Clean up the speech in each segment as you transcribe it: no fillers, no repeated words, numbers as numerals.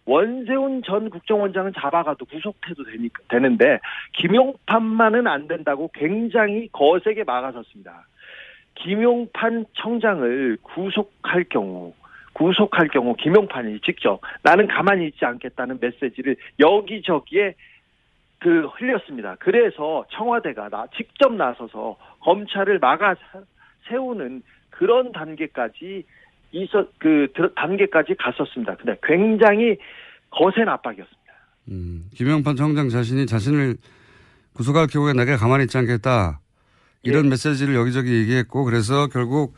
원세훈 전 국정원장은 잡아가도 구속해도 되는데 김용판만은 안 된다고 굉장히 거세게 막아섰습니다. 김용판 청장을 구속할 경우 김용판이 직접 나는 가만히 있지 않겠다는 메시지를 여기저기에 흘렸습니다. 그래서 청와대가 직접 나서서 검찰을 막아 세우는 그런 단계까지 단계까지 갔었습니다. 근데 굉장히 거센 압박이었습니다. 김용판 청장 자신을 구속할 경우에 내가 가만히 있지 않겠다. 이런 메시지를 여기저기 얘기했고 그래서 결국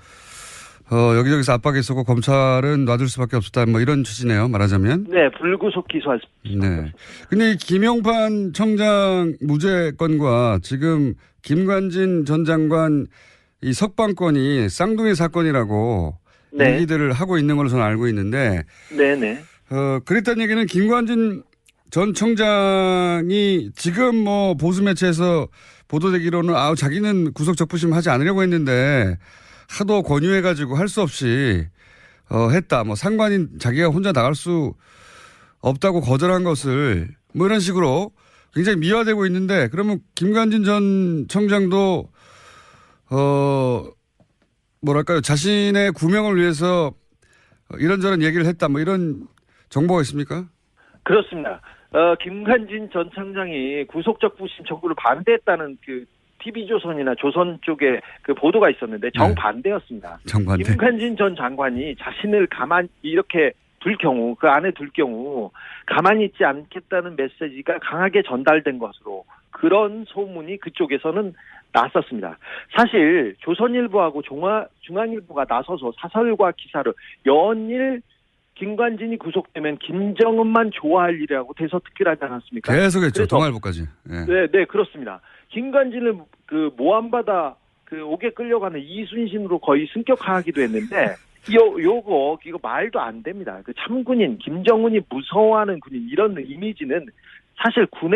여기저기서 압박이 있었고 검찰은 놔둘 수밖에 없었다. 뭐 이런 취지네요. 말하자면. 네. 불구속 기소할 수 있습니다. 네. 근데 김용판 청장 무죄 건과 지금 김관진 전 장관 이 석방건이 쌍둥이 사건이라고 얘기들을 하고 있는 걸로 저는 알고 있는데. 네네. 그랬다는 얘기는 김관진 전 청장이 지금 뭐 보수 매체에서 보도되기로는 자기는 구속 적부심 하지 않으려고 했는데 하도 권유해가지고 할 수 없이 했다. 뭐 상관인 자기가 혼자 나갈 수 없다고 거절한 것을 뭐 이런 식으로 굉장히 미화되고 있는데 그러면 김관진 전 청장도 뭐랄까요 자신의 구명을 위해서 이런저런 얘기를 했다. 뭐 이런 정보가 있습니까? 그렇습니다. 김관진 전 청장이 구속적부심 청구를 반대했다는 TV조선이나 조선 쪽에 보도가 있었는데 정반대였습니다. 정반대. 김관진 전 장관이 자신을 가만히 이렇게 그 안에 둘 경우 가만히 있지 않겠다는 메시지가 강하게 전달된 것으로 그런 소문이 그쪽에서는 났었습니다. 사실 조선일보하고 중앙일보가 나서서 사설과 기사를 연일 김관진이 구속되면 김정은만 좋아할 일이라고 대서특필하지 않았습니까? 계속했죠. 동아일보까지. 네, 그렇습니다. 김관진을 모함받아 옥에 끌려가는 이순신으로 거의 승격하기도 했는데 이거 말도 안 됩니다. 참군인 김정은이 무서워하는 군인 이런 이미지는 사실 군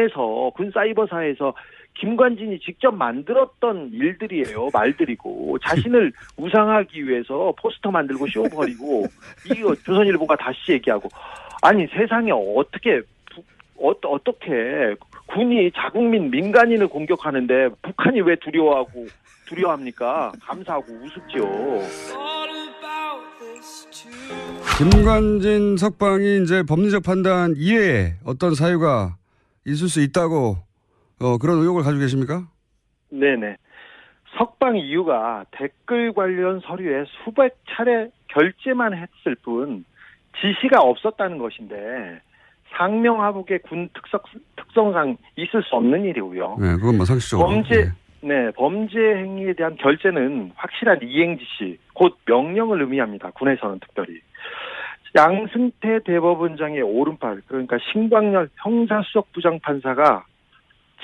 사이버사에서 김관진이 직접 만들었던 일들이에요. 말들이고 자신을 우상하기 위해서 포스터 만들고 쇼 벌이고 이거 조선일보가 다시 얘기하고 아니 세상에 어떻게 군이 자국민 민간인을 공격하는데 북한이 왜 두려워합니까? 감사하고 우습죠. 김관진 석방이 이제 법리적 판단 이외에 어떤 사유가 있을 수 있다고 그런 의혹을 가지고 계십니까? 네네. 석방 이유가 댓글 관련 서류에 수백 차례 결제만 했을 뿐 지시가 없었다는 것인데 상명하복의 군 특성상 있을 수 없는 일이고요. 네, 그건 뭐 상식적으로. 범죄 행위에 대한 결제는 확실한 이행 지시, 곧 명령을 의미합니다. 군에서는 특별히. 양승태 대법원장의 오른팔, 그러니까 신광열 형사수석부장판사가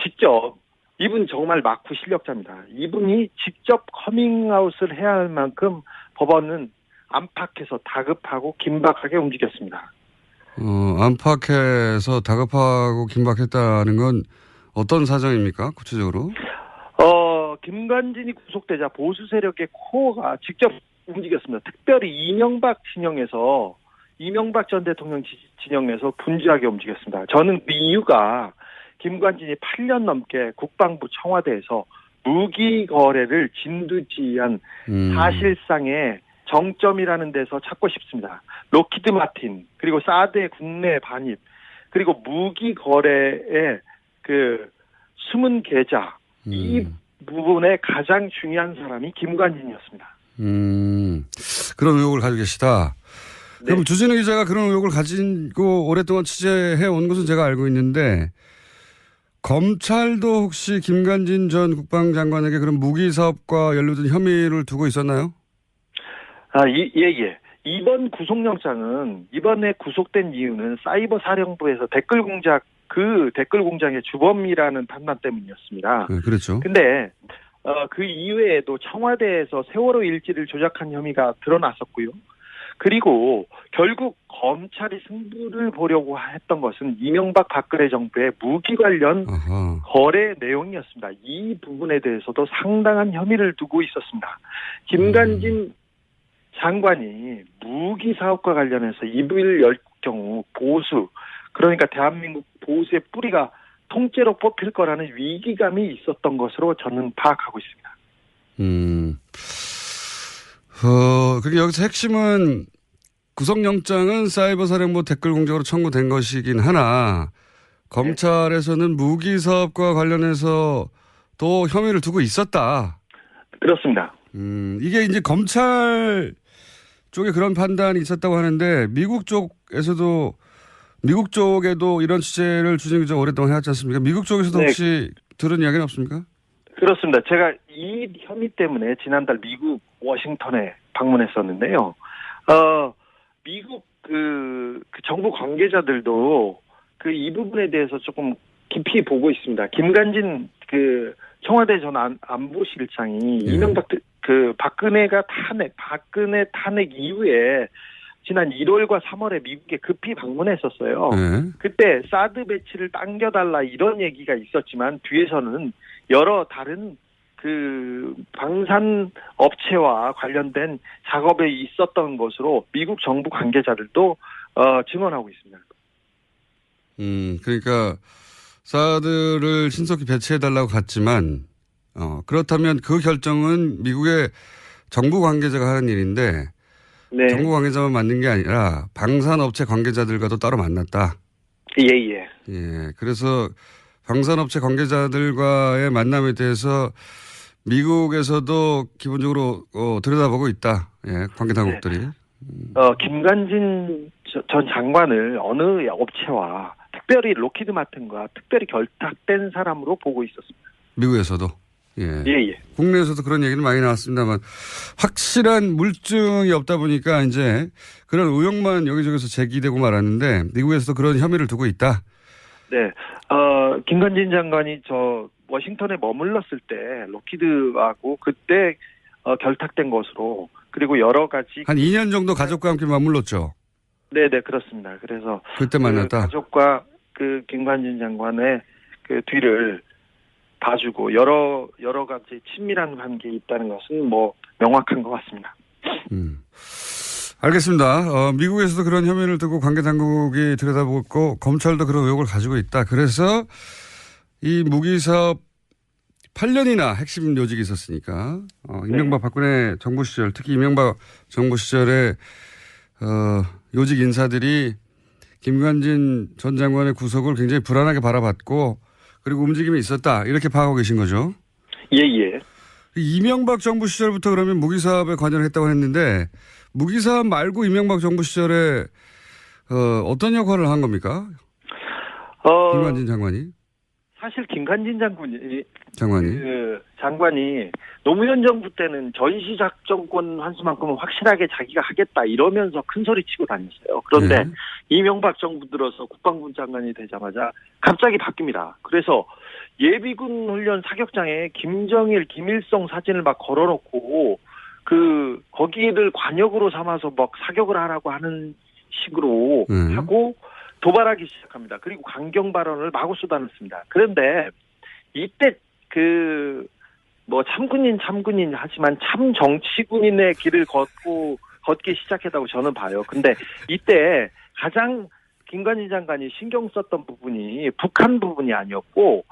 직접, 이분 정말 막후 실력자입니다. 이분이 직접 커밍아웃을 해야 할 만큼 법원은 안팎에서 다급하고 긴박하게 움직였습니다. 안팎에서 다급하고 긴박했다는 건 어떤 사정입니까? 구체적으로? 김관진이 구속되자 보수 세력의 코어가 직접 움직였습니다. 특별히 이명박 전 대통령 진영에서 분주하게 움직였습니다. 저는 그 이유가 김관진이 8년 넘게 국방부 청와대에서 무기 거래를 진두지휘한 사실상의 정점이라는 데서 찾고 싶습니다. 록히드 마틴 그리고 사드의 국내 반입 그리고 무기 거래의 숨은 계좌 이 부분에 가장 중요한 사람이 김관진이었습니다. 그런 의혹을 가지고 계시다. 네. 그럼 주진우 기자가 그런 의혹을 가지고 오랫동안 취재해 온 것은 제가 알고 있는데 검찰도 혹시 김관진 전 국방장관에게 그런 무기 사업과 연루된 혐의를 두고 있었나요? 예. 이번 구속영장은 이번에 구속된 이유는 사이버 사령부에서 댓글 공장의 주범이라는 판단 때문이었습니다. 네, 그렇죠. 근데 그 이외에도 청와대에서 세월호 일지를 조작한 혐의가 드러났었고요. 그리고 결국 검찰이 승부를 보려고 했던 것은 이명박 박근혜 정부의 무기 관련 거래 내용이었습니다. 이 부분에 대해서도 상당한 혐의를 두고 있었습니다. 김관진 장관이 무기 사업과 관련해서 입을 열 경우 보수 그러니까 대한민국 보수의 뿌리가 통째로 뽑힐 거라는 위기감이 있었던 것으로 저는 파악하고 있습니다. 그게 여기서 핵심은 구속영장은 사이버사령부 댓글 공작으로 청구된 것이긴 하나 검찰에서는 무기 사업과 관련해서 또 혐의를 두고 있었다. 그렇습니다. 이게 이제 검찰 쪽에 그런 판단이 있었다고 하는데 미국 쪽에도 이런 취재를 주진 기자 오랫동안 해왔지 않습니까? 미국 쪽에서도 혹시 들은 이야기는 없습니까? 그렇습니다. 제가 이 혐의 때문에 지난달 미국 워싱턴에 방문했었는데요. 미국 그 정부 관계자들도 이 부분에 대해서 조금 깊이 보고 있습니다. 김관진 청와대 전 안보실장이 이명박 박근혜 탄핵 이후에 지난 1월과 3월에 미국에 급히 방문했었어요. 그때 사드 배치를 당겨달라 이런 얘기가 있었지만 뒤에서는 여러 다른 방산 업체와 관련된 작업에 있었던 것으로 미국 정부 관계자들도 증언하고 있습니다. 그러니까 사드를 신속히 배치해달라고 갔지만 그렇다면 그 결정은 미국의 정부 관계자가 하는 일인데 네. 정부 관계자만 만난 게 아니라 방산업체 관계자들과도 따로 만났다. 예. 그래서 방산업체 관계자들과의 만남에 대해서 미국에서도 기본적으로 들여다보고 있다. 관계 당국들이. 네. 김관진 전 장관을 어느 업체와 특별히 로키드 마틴과 특별히 결탁된 사람으로 보고 있었습니다. 미국에서도. 예. 국내에서도 그런 얘기는 많이 나왔습니다만 확실한 물증이 없다 보니까 이제 그런 의혹만 여기저기서 제기되고 말았는데 미국에서도 그런 혐의를 두고 있다. 네. 김관진 장관이 워싱턴에 머물렀을 때 로키드하고 그때 결탁된 것으로 그리고 여러 가지 한 2년 정도 가족과 함께 머물렀죠. 네, 그렇습니다. 그래서 그때 만났다. 가족과 김관진 장관의 뒤를 봐주고 여러 가지 친밀한 관계에 있다는 것은 명확한 것 같습니다. 알겠습니다. 미국에서도 그런 혐의를 두고 관계 당국이 들여다보고 검찰도 그런 의혹을 가지고 있다. 그래서 이 무기 사업 8년이나 핵심 요직이 있었으니까 이명박 박근혜 정부 시절 특히 이명박 정부 시절에 요직 인사들이 김관진 전 장관의 구속을 굉장히 불안하게 바라봤고 그리고 움직임이 있었다. 이렇게 파악하고 계신 거죠? 예. 이명박 정부 시절부터 그러면 무기 사업에 관여를 했다고 했는데 무기 사업 말고 이명박 정부 시절에 어떤 역할을 한 겁니까? 김관진 장관이? 사실 김관진 장관이 노무현 정부 때는 전시작전권 환수만큼은 확실하게 자기가 하겠다 이러면서 큰 소리 치고 다녔어요. 그런데 이명박 정부 들어서 국방부 장관이 되자마자 갑자기 바뀝니다. 그래서 예비군 훈련 사격장에 김정일, 김일성 사진을 막 걸어놓고 거기를 관역으로 삼아서 막 사격을 하라고 하는 식으로 하고 도발하기 시작합니다. 그리고 강경 발언을 마구 쏟아냈습니다. 그런데 이때 참군인 하지만 참 정치군인의 길을 걷기 시작했다고 저는 봐요. 근데 이때 가장 김관진 장관이 신경 썼던 부분이 북한 부분이 아니었고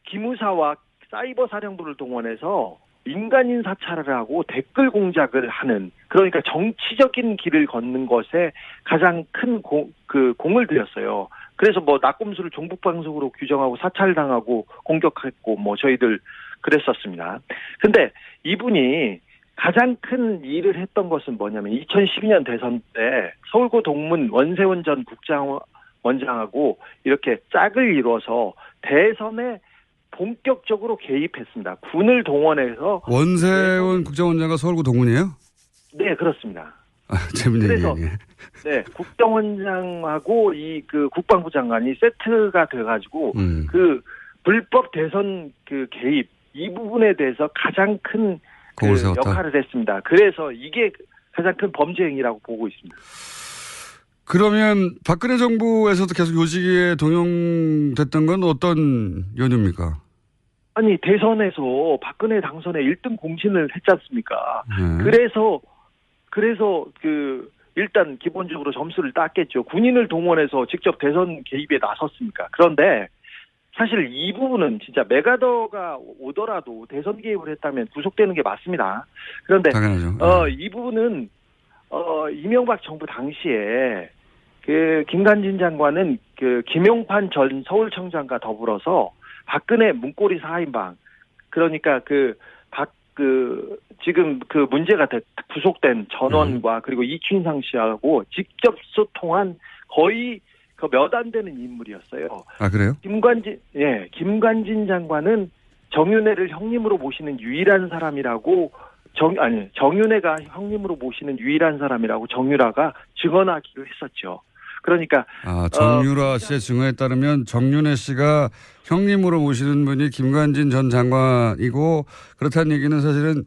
기무사와 사이버 사령부를 동원해서 민간인 사찰을 하고 댓글 공작을 하는 그러니까 정치적인 길을 걷는 것에 가장 큰 공을 들였어요. 그래서 낙곰수를 종북방송으로 규정하고 사찰당하고 공격했고 저희들 그랬었습니다. 근데 이분이 가장 큰 일을 했던 것은 뭐냐면 2012년 대선 때 서울고 동문 원세훈 전 국정원장하고 이렇게 짝을 이뤄서 대선에 본격적으로 개입했습니다. 군을 동원해서 원세훈 국정원장과 서울고 동문이에요? 네, 그렇습니다. 재밌는 그래서 얘기네. 네, 국정원장하고 국방부 장관이 세트가 돼가지고 불법 대선 개입 이 부분에 대해서 가장 큰 역할을 했습니다. 그래서 이게 가장 큰 범죄 행위라고 보고 있습니다. 그러면 박근혜 정부에서도 계속 요직에 동용됐던 건 어떤 연유입니까? 아니 대선에서 박근혜 당선에 1등 공신을 했지 않습니까? 그래서 일단 기본적으로 점수를 땄겠죠. 군인을 동원해서 직접 대선 개입에 나섰습니까? 그런데 사실 이 부분은 진짜 메가더가 오더라도 대선 개입을 했다면 구속되는 게 맞습니다. 그런데 당연하죠. 이 부분은 이명박 정부 당시에 그 김관진 장관은 그 김용판 전 서울청장과 더불어서 박근혜 문고리 4인방, 그러니까 지금 그 문제가 구속된 전원과 그리고 이춘상 씨하고 직접 소통한 거의 그 몇 안 되는 인물이었어요. 아, 그래요? 김관진 장관은 정윤회를 형님으로 모시는 유일한 사람이라고 정윤회가 형님으로 모시는 유일한 사람이라고 정유라가 증언하기로 했었죠. 그러니까 정유라 씨의 증언에 따르면 정윤회 씨가 형님으로 모시는 분이 김관진 전 장관이고, 그렇다는 얘기는 사실은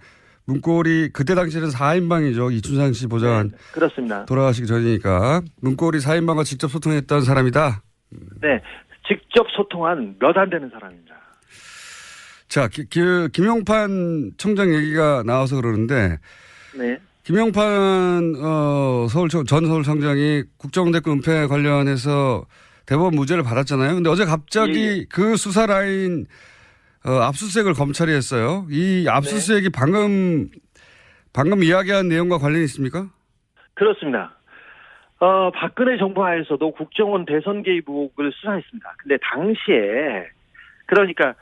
문고리 그때 당시에는 4인방이죠. 이춘상 씨 보좌관. 네, 그렇습니다. 돌아가시기 전이니까 문고리 4인방과 직접 소통했던 사람이다. 네, 직접 소통한 몇 안 되는 사람입니다. 자, 김용판 청장 얘기가 나와서 그러는데, 네. 김용판 전 서울청장이 국정원대권 은폐 관련해서 대법원 무죄를 받았잖아요. 근데 어제 갑자기 그 수사 라인 압수수색을 검찰이 했어요. 이 압수수색이 방금 이야기한 내용과 관련이 있습니까? 그렇습니다. 박근혜 정부 하에서도 국정원 대선 개입 의혹을 수사했습니다. 근데 당시에 그러니까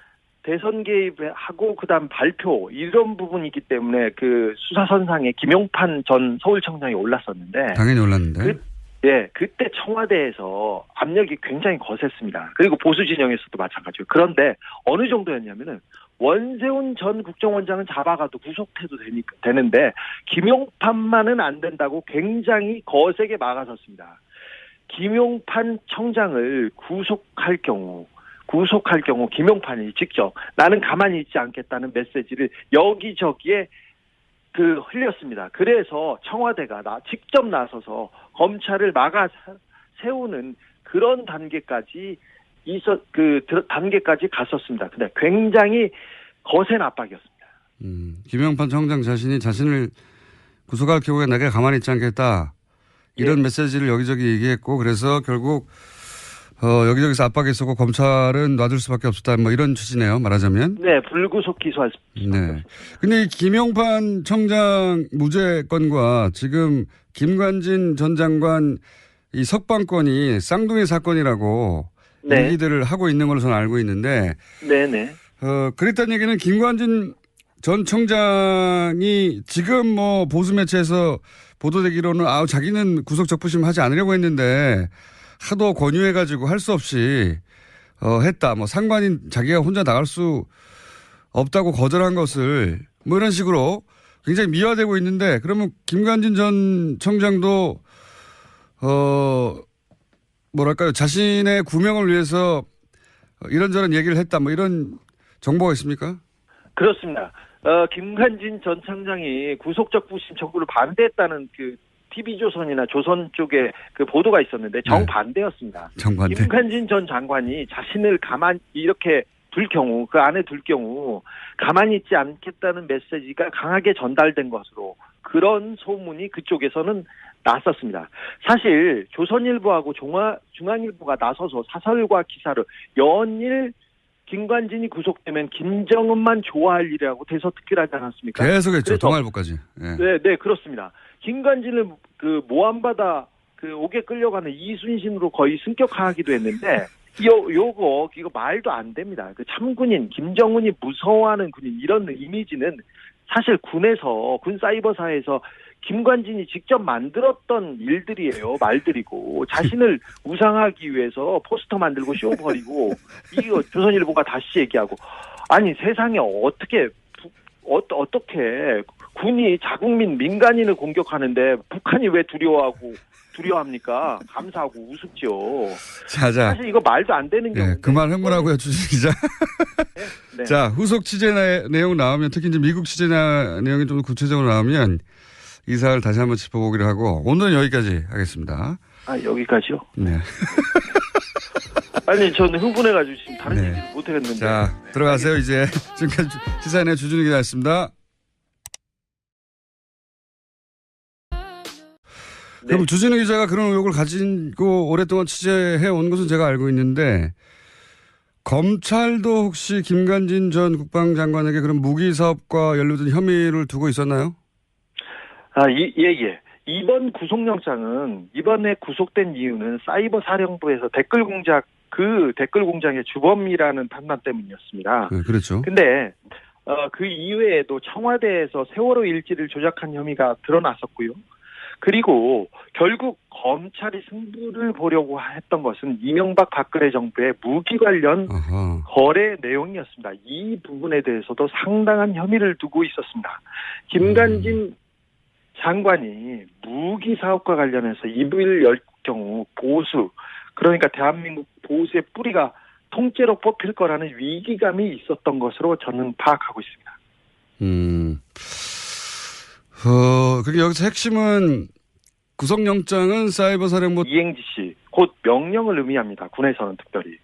대선 개입하고 그다음 발표 이런 부분이기 때문에 그 수사선상에 김용판 전 서울청장이 올랐었는데, 당연히 올랐는데. 그때 청와대에서 압력이 굉장히 거셌습니다. 그리고 보수 진영에서도 마찬가지고. 그런데 어느 정도였냐면은 원세훈 전 국정원장은 잡아가도 구속해도 되는데 김용판만은 안 된다고 굉장히 거세게 막아섰습니다. 김용판 청장을 구속할 경우 김용판이 직접 나는 가만히 있지 않겠다는 메시지를 여기저기에 흘렸습니다. 그래서 청와대가 직접 나서서 검찰을 막아 세우는 그런 단계까지 단계까지 갔었습니다. 근데 굉장히 거센 압박이었습니다. 김용판 청장 자신을 구속할 경우에 내가 가만히 있지 않겠다. 이런 메시지를 여기저기 얘기했고, 그래서 결국 여기저기서 압박했었고 검찰은 놔둘 수밖에 없었다. 뭐 이런 취지네요. 말하자면. 네, 불구속 기소할 수밖에 없었습니다. 근데 이 김용판 청장 무죄 건과 지금 김관진 전 장관 이 석방건이 쌍둥이 사건이라고 얘기들을 하고 있는 걸로 저는 알고 있는데. 네네. 그랬다는 얘기는 김관진 전 청장이 지금 뭐 보수 매체에서 보도되기로는 자기는 구속 적부심 하지 않으려고 했는데 하도 권유해가지고 할 수 없이 했다. 뭐 상관인 자기가 혼자 나갈 수 없다고 거절한 것을 뭐 이런 식으로 굉장히 미화되고 있는데, 그러면 김관진 전 청장도 뭐랄까요, 자신의 구명을 위해서 이런저런 얘기를 했다. 뭐 이런 정보가 있습니까? 그렇습니다. 김관진 전 청장이 구속적부심 청구를 반대했다는 TV조선이나 조선 쪽에 보도가 있었는데 정반대였습니다. 정반대. 김관진 전 장관이 자신을 가만히 이렇게 그 안에 둘 경우 가만히 있지 않겠다는 메시지가 강하게 전달된 것으로 그런 소문이 그쪽에서는 났었습니다. 사실 조선일보하고 중앙일보가 나서서 사설과 기사를 연일 김관진이 구속되면 김정은만 좋아할 일이라고 대서특필 하지 않았습니까? 계속했죠. 동아일보까지. 네, 그렇습니다. 김관진을 모함받아 옥에 끌려가는 이순신으로 거의 승격하기도 했는데 이거 말도 안 됩니다. 참군인 김정은이 무서워하는 군인 이런 이미지는 사실 군 사이버사에서 김관진이 직접 만들었던 일들이에요. 말들이고 자신을 우상하기 위해서 포스터 만들고 쇼 벌이고 이거 조선일보가 다시 얘기하고, 아니 세상에 어떻게 군이 자국민 민간인을 공격하는데 북한이 왜 두려워합니까? 감사하고 우습죠. 자. 사실 이거 말도 안 되는 경우. 그만 흥분하고요, 주진 기자. 네. 자, 후속 취재 내용 나오면, 특히 이제 미국 취재 내용이 좀 구체적으로 나오면 이 사안을 다시 한번 짚어보기로 하고, 오늘은 여기까지 하겠습니다. 여기까지요? 네. 아니, 저는 흥분해가지고 지금 다른 얘기를 못하겠는데. 자, 들어가세요, 이제. 지금까지 시사인의 주준희 기자였습니다. 그럼 주진우 기자가 그런 의혹을 가지고 오랫동안 취재해 온 것은 제가 알고 있는데 검찰도 혹시 김관진 전 국방장관에게 그런 무기 사업과 연루된 혐의를 두고 있었나요? 예. 이번 구속영장은 이번에 구속된 이유는 사이버 사령부에서 댓글 공작의 주범이라는 판단 때문이었습니다. 네, 그렇죠. 근데 그 이외에도 청와대에서 세월호 일지를 조작한 혐의가 드러났었고요. 그리고 결국 검찰이 승부를 보려고 했던 것은 이명박 박근혜 정부의 무기 관련 거래 내용이었습니다. 이 부분에 대해서도 상당한 혐의를 두고 있었습니다. 김관진 장관이 무기 사업과 관련해서 입을 열 경우 보수, 그러니까 대한민국 보수의 뿌리가 통째로 뽑힐 거라는 위기감이 있었던 것으로 저는 파악하고 있습니다. 그게 여기서 핵심은 구속영장은 사이버 사령부 이행지 씨, 곧 명령을 의미합니다. 군에서는 특별히.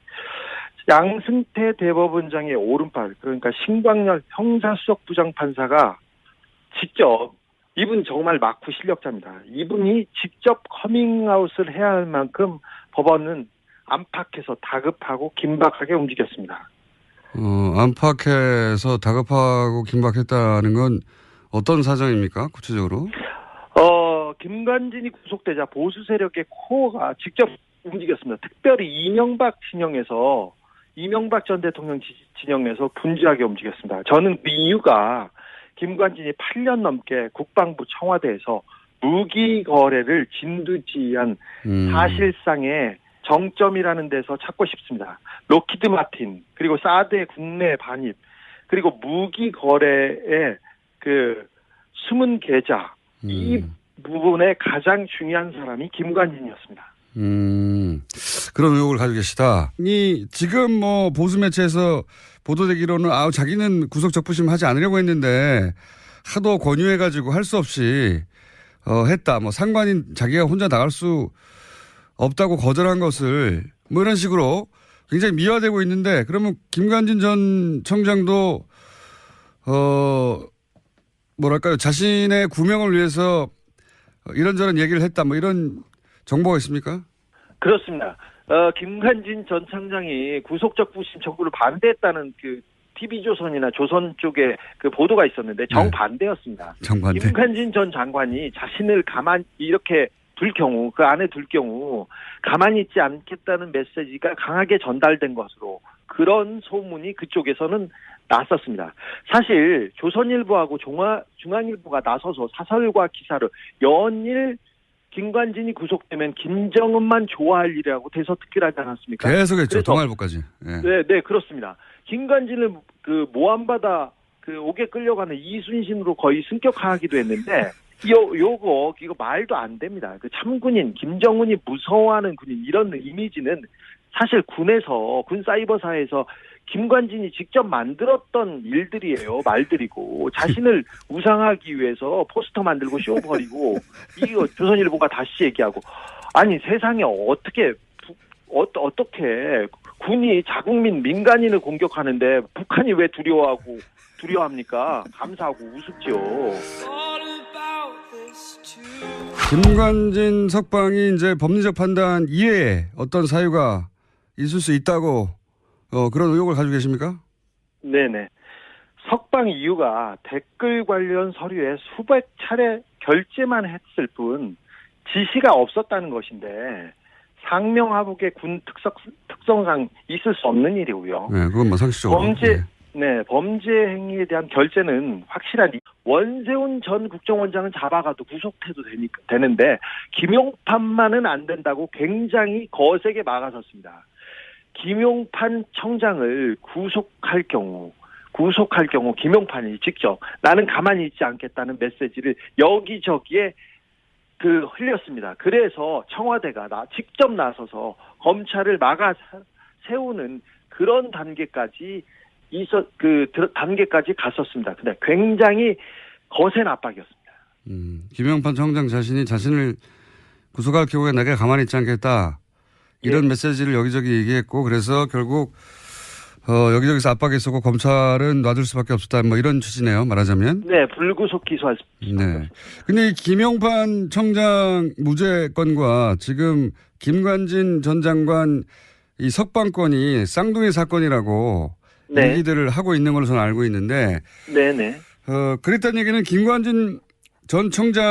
양승태 대법원장의 오른팔, 그러니까 신광열 형사수석부장판사가 직접, 이분 정말 막후 실력자입니다. 이분이 직접 커밍아웃을 해야 할 만큼 법원은 안팎에서 다급하고 긴박하게 움직였습니다. 안팎에서 다급하고 긴박했다는 건 어떤 사정입니까? 구체적으로? 김관진이 구속되자 보수 세력의 코어가 직접 움직였습니다. 특별히 이명박 전 대통령 진영에서 분주하게 움직였습니다. 저는 그 이유가 김관진이 8년 넘게 국방부 청와대에서 무기 거래를 진두지휘한 사실상의 정점이라는 데서 찾고 싶습니다. 록히드 마틴, 그리고 사드의 국내 반입, 그리고 무기 거래의 그 숨은 계좌, 이 부분에 가장 중요한 사람이 김관진이었습니다. 그런 의혹을 가지고 계시다. 지금 보수 매체에서 보도되기로는 자기는 구속 적부심 하지 않으려고 했는데 하도 권유해가지고 할 수 없이 했다. 상관인 자기가 혼자 나갈 수 없다고 거절한 것을 이런 식으로 굉장히 미화되고 있는데, 그러면 김관진 전 청장도 자신의 구명을 위해서 이런저런 얘기를 했다, 이런 정보가 있습니까? 그렇습니다. 김관진 전 청장이 구속적부심 청구를 반대했다는 그 TV조선이나 조선 쪽에 그 보도가 있었는데 정반대였습니다. 정반대. 김관진 전 장관이 자신을 가만히 이렇게 그 안에 둘 경우 가만히 있지 않겠다는 메시지가 강하게 전달된 것으로, 그런 소문이 그쪽에서는 났었습니다. 사실 조선일보하고 중앙일보가 나서서 사설과 기사를 연일 김관진이 구속되면 김정은만 좋아할 일이라고 대서특필 하지 않았습니까? 계속했죠. 동아일보까지. 네, 그렇습니다. 김관진을 모함받아 옥에 끌려가는 이순신으로 거의 승격하기도 했는데, 이거 말도 안 됩니다. 그 참군인, 김정은이 무서워하는 군인, 이런 이미지는 사실 군 사이버사에서 김관진이 직접 만들었던 일들이에요. 말들이고, 자신을 우상하기 위해서 포스터 만들고 쇼 벌이고, 이거 조선일보가 다시 얘기하고, 아니 세상에 어떻게 군이 자국민 민간인을 공격하는데 북한이 왜 두려워합니까? 감사하고 우습죠. 김관진 석방이 이제 법리적 판단 이외에 어떤 사유가 있을 수 있다고 그런 의혹을 가지고 계십니까? 네네. 석방 이유가 댓글 관련 서류에 수백 차례 결제만 했을 뿐 지시가 없었다는 것인데, 상명하복의 군 특성상 있을 수 없는 일이고요. 네, 그건 상식적으로. 범죄 행위에 대한 결제는 확실하니 원세훈 전 국정원장은 잡아가도 구속해도 되는데 김용판만은 안 된다고 굉장히 거세게 막아섰습니다. 김용판 청장을 구속할 경우 김용판이 직접 나는 가만히 있지 않겠다는 메시지를 여기저기에 흘렸습니다. 그래서 청와대가 직접 나서서 검찰을 막아 세우는 그런 단계까지 갔었습니다. 근데 굉장히 거센 압박이었습니다. 김용판 청장 자신을 구속할 경우에 내가 가만히 있지 않겠다, 이런 메시지를 여기저기 얘기했고, 그래서 결국 여기저기서 압박이 있었고 검찰은 놔둘 수밖에 없었다. 뭐 이런 취지네요. 말하자면. 네, 불구속 기소할 수. 네. 근데 이 김용판 청장 무죄 건과 지금 김관진 전 장관 이 석방건이 쌍둥이 사건이라고 네. 얘기들을 하고 있는 걸로 저는 알고 있는데. 네네. 그랬다는 얘기는 김관진 전 청장